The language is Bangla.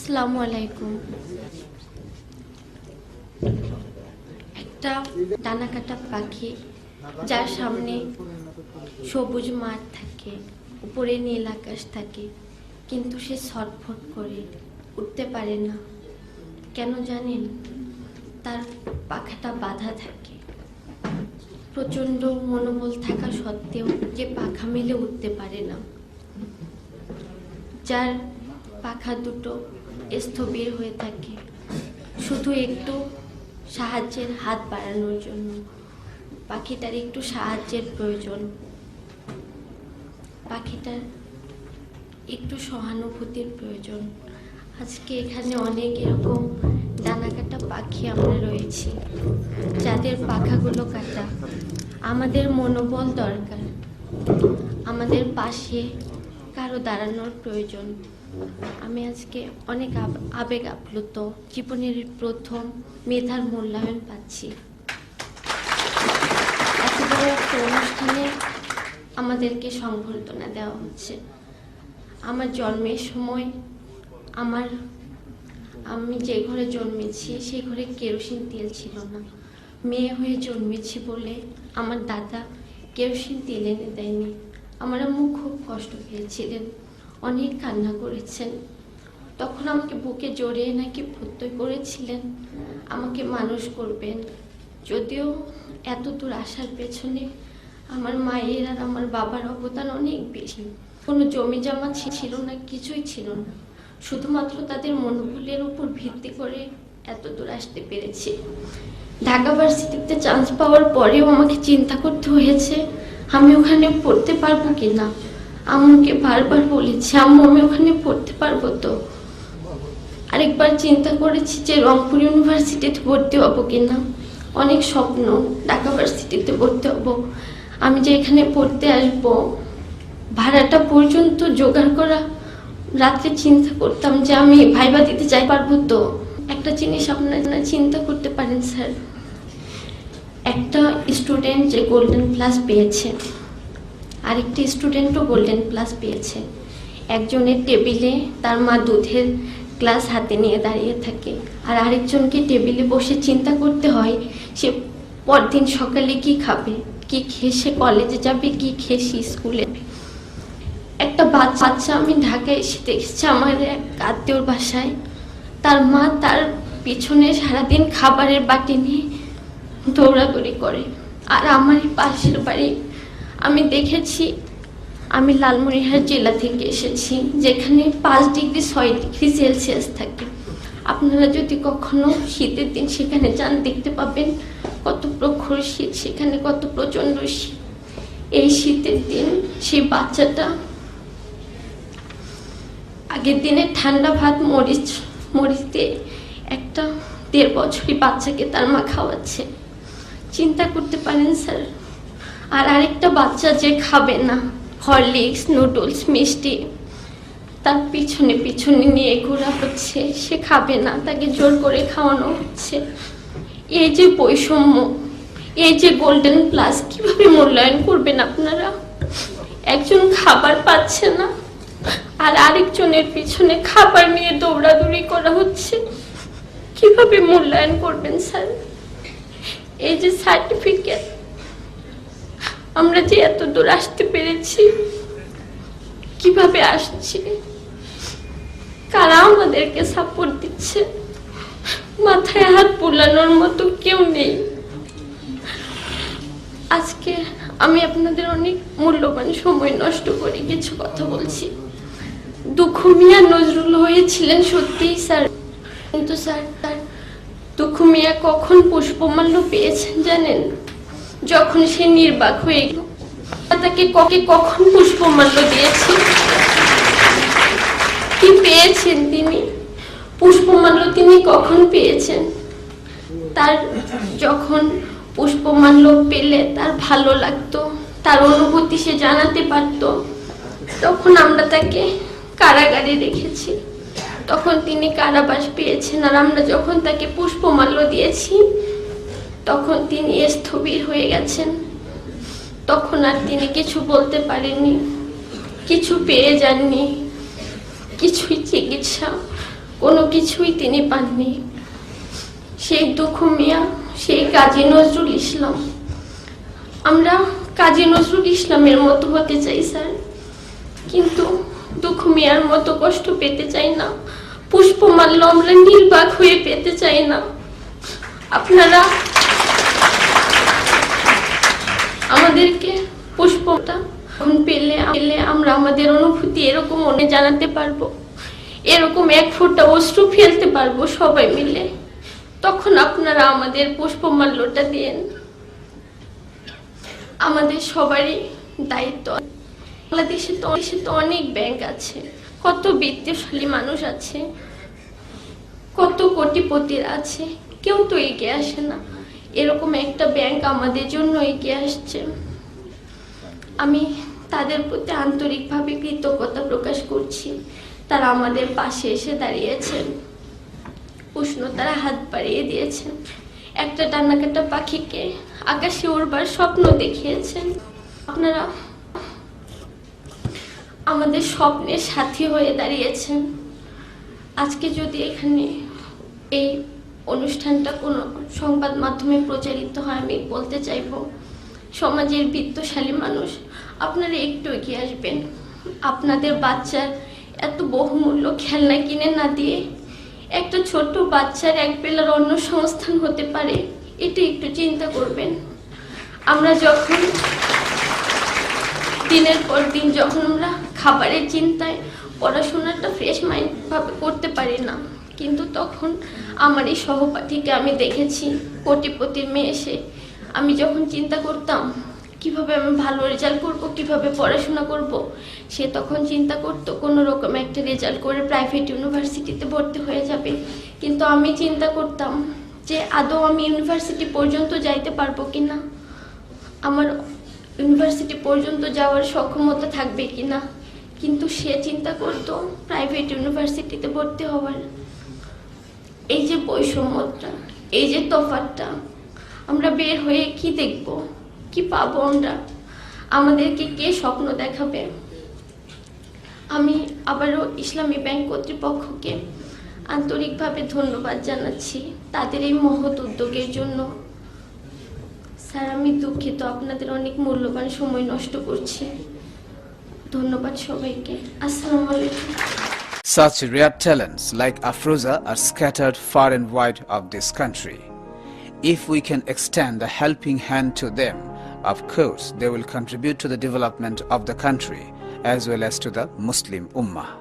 আসসালামু আলাইকুম। একটা ডানা কাটা পাখি যার সামনে সবুজ মাঠ থাকে, উপরে নীল আকাশ থাকে, কিন্তু সে ছটফট করে উঠতে পারে না। কেন জানেন? তার পাখাটা বাঁধা থাকে। প্রচন্ড মনোবল থাকা সত্ত্বেও যে পাখা মেলে উঠতে পারে না। যার পাখা দুটো স্থবির হয়ে থাকে শুধু একটু সাহায্যের হাত বাড়ানোর জন্য। পাখিটার একটু সাহায্যের প্রয়োজন, পাখিটার একটু সহানুভূতির প্রয়োজন। আজকে এখানে অনেক এরকম ডানা কাটা পাখি আমরা রয়েছি, যাদের পাখাগুলো কাটা। আমাদের মনোবল দরকার, আমাদের পাশে কারো দাঁড়ানোর প্রয়োজন। আমি আজকে অনেক আবেগ আপ্লুত। জীবনের প্রথম মেধার মূল্যায়ন পাচ্ছি। এত বড় একটা অনুষ্ঠানে আমাদেরকে সংবর্ধনা দেওয়া হচ্ছে। আমার জন্মের সময় আমি যে ঘরে জন্মেছি সেই ঘরে কেরোসিন তেল ছিল না। মেয়ে হয়ে জন্মেছি বলে আমার দাদা কেরোসিন তেল এনে দেয়নি। আমার আম্মু খুব কষ্ট পেয়েছিলেন, অনেক কান্না করেছেন। তখন আমাকে বুকে জড়িয়ে নাকি প্রত্যয় করেছিলেন আমাকে মানুষ করবেন। যদিও এত দূর আসার পেছনে আমার মায়ের আর আমার বাবার অবদান অনেক বেশি। কোনো জমি জমা ছিল না, কিছুই ছিল না। শুধুমাত্র তাদের মনোবলের উপর ভিত্তি করে এত দূর আসতে পেরেছি। ঢাকা ভার্সিটিতে চান্স পাওয়ার পরেও আমাকে চিন্তা করতে হয়েছে আমি ওখানে পড়তে পারবো কিনা। আম্মুকে বারবার বলেছি, আম্মু আমি ওখানে পড়তে পারবো তো। আরেকবার চিন্তা করেছি যে রংপুর ইউনিভার্সিটিতে ভর্তি হবো কিনা। অনেক স্বপ্ন, ঢাকা ভার্সিটিতে ভর্তি হবো। আমি যে এখানে পড়তে আসবো, ভাড়াটা পর্যন্ত জোগাড় করা। রাত্রে চিন্তা করতাম যে আমি ভাইবা দিতে যাই পারবো তো। একটা জিনিস আপনারা চিন্তা করতে পারেন স্যার, একটা স্টুডেন্ট যে গোল্ডেন প্লাস পেয়েছে, আরেকটি স্টুডেন্টও গোল্ডেন প্লাস পেয়েছে। একজনের টেবিলে তার মা দুধের গ্লাস হাতে নিয়ে দাঁড়িয়ে থাকে, আর আরেকজনকে টেবিলে বসে চিন্তা করতে হয় সে পরদিন সকালে কি খাবে, কি খেয়ে সে কলেজে যাবে, কি খেয়ে সে স্কুলে। একটা বাচ্চা আমি ঢাকায় এসে দেখেছি আমার এক আত্মীয়র বাসায়, তার মা তার পিছনে সারাদিন খাবারের বাটি নিয়ে দৌড়াদৌড়ি করে। আর আমার পাশের বাড়ি আমি দেখেছি, আমি লালমনিরহাট জেলা থেকে এসেছি, যেখানে 5 ডিগ্রি 6 ডিগ্রি সেলসিয়াস থাকে। আপনারা যদি কখনো শীতের দিন সেখানে যান, দেখতে পাবেন কত প্রখর শীত, সেখানে কত প্রচন্ড শীত। এই শীতের দিন সেই বাচ্চাটা আগের দিনে ঠান্ডা ভাত মরিচ দিয়ে একটা 1.5 বছরই বাচ্চাকে তার মা খাওয়াচ্ছে। চিন্তা করতে পারেন স্যার। আর আরেকটা বাচ্চা যে খাবে না হরলিক্স, নুডলস, মিষ্টি, তার পিছনে নিয়ে ঘোরা হচ্ছে, সে খাবে না, তাকে জোর করে খাওয়ানো হচ্ছে। এই যে বৈষম্য, এই যে গোল্ডেন প্লাস, কিভাবে মূল্যায়ন করবেন আপনারা? একজন খাবার পাচ্ছে না আর আরেকজনের পিছনে খাবার নিয়ে দৌড়াদৌড়ি করা হচ্ছে, কিভাবে মূল্যায়ন করবেন স্যার? এই যে সার্টিফিকেট, আমরা যে এত দূর আসতে পেরেছি, কিভাবে আসছি, কারা আমাদেরকে সাপোর্ট দিচ্ছে? মাথায় হাত বুলানোর মতো কেউ নেই। আজকে আমি আপনাদের অনেক মূল্যবান সময় নষ্ট করে কিছু কথা বলছি। দুঃখু মিয়া নজরুল হয়েছিলেন সত্যিই স্যার, কিন্তু স্যার দুঃখু মিয়া কখন পুষ্পমাল্য পেয়েছেন জানেন? যখন সে নির্বাক হয়ে গেল। তাকে কখন পুষ্পমাল্য দিয়েছি? কি পেয়েছেন তিনি? পুষ্পমাল্য তিনি কখন পেয়েছেন? তার যখন পুষ্পমাল্য পেলে তার ভালো লাগতো, তার অনুভূতি সে জানাতে পারত, তখন আমরা তাকে কারাগারে রেখেছি, তখন তিনি কারাবাস পেয়েছেন। আর আমরা যখন তাকে পুষ্পমাল্য দিয়েছি তখন তিনি স্থবির হয়ে গেছেন। তখন আর তিনি কিছু বলতে পারেননি, কিছু পেয়ে যাননি, কিছুই চিকিৎসা কোনো কিছুই তিনি পাননি। সেই দুঃখ মিয়া, সেই কাজী নজরুল ইসলাম, আমরা কাজী নজরুল ইসলামের মতো হতে চাই স্যার, কিন্তু দুঃখ মিয়ার মতো কষ্ট পেতে চাই না। পুষ্পমাল্য আমরা নির্বাক হয়ে পেতে চাই না। আপনারা আমাদেরকে পুষ্পটা পেলে আমরা আমাদের অনুভূতি এরকম মনে জানাতে পারবো, এরকম এক ফোঁটা অশ্রু ফেলতে পারবো সবাই মিলে। তখন আপনারা আমাদের পুষ্পমাল্যটা দিয়েন। আমাদের সবারই দায়িত্ব। বাংলাদেশে তো অনেক ব্যাংক আছে, কত বিত্তশালী মানুষ আছে, কত কোটিপতিরা আছে, কেউ তো এগিয়ে আসে না। এরকম একটা ব্যাংক আমাদের জন্য এগিয়ে আসছে। আমি তাদের প্রতি আন্তরিকভাবে কৃতজ্ঞতা প্রকাশ করছি। তারা আমাদের পাশে এসে দাঁড়িয়েছেন, উষ্ণতারা হাত বাড়িয়ে দিয়েছেন, একটা ডানাকাটা পাখিকে আকাশে উড়বার স্বপ্ন দেখিয়েছেন। আপনারা আমাদের স্বপ্নের সাথী হয়ে দাঁড়িয়েছেন। আজকে যদি এখানে এই অনুষ্ঠানটা কোনো সংবাদ মাধ্যমে প্রচারিত হয়, আমি বলতে চাইব, সমাজের বিত্তশালী মানুষ আপনারা একটু এগিয়ে আসবেন। আপনাদের বাচ্চার এত বহুমূল্য খেলনা কিনে না দিয়ে একটা ছোট বাচ্চার এক বেলার অন্ন সংস্থান হতে পারে, এটা একটু চিন্তা করবেন। আমরা যখন দিনের পর দিন যখন আমরা খাবারের চিন্তায় পড়াশোনাটা ফ্রেশ মাইন্ড ভাবে করতে পারি না, কিন্তু তখন আমার এই সহপাঠীকে আমি দেখেছি, কোটিপতির মেয়ে এসে আমি যখন চিন্তা করতাম কিভাবে আমি ভালো রেজাল্ট করব, কিভাবে পড়াশোনা করব, সে তখন চিন্তা করতো কোনো রকম একটা রেজাল্ট করে প্রাইভেট ইউনিভার্সিটিতে ভর্তি হয়ে যাবে। কিন্তু আমি চিন্তা করতাম যে আদৌ আমি ইউনিভার্সিটি পর্যন্ত যাইতে পারবো কিনা, আমার ইউনিভার্সিটি পর্যন্ত যাওয়ার সক্ষমতা থাকবে কিনা। কিন্তু সে চিন্তা করতো প্রাইভেট ইউনিভার্সিটিতে ভর্তি হওয়ার। এই যে বৈষম্যটা, এই যে তফাৎটা, আমরা বের হয়ে কি দেখব, কি পাবো আমরা, আমাদেরকে কে স্বপ্ন দেখাবে? আমি আবারও ইসলামী ব্যাংক কর্তৃপক্ষকে আন্তরিকভাবে ধন্যবাদ জানাচ্ছি তাদের এই মহৎ উদ্যোগের জন্য। স্যার, আমি দুঃখিত, আপনাদের অনেক মূল্যবান সময় নষ্ট করছি। ধন্যবাদ সবাইকে। আসসালামু আলাইকুম। Such rare talents like Afroza are scattered far and wide of this country. If we can extend a helping hand to them, of course they will contribute to the development of the country as well as to the Muslim Ummah.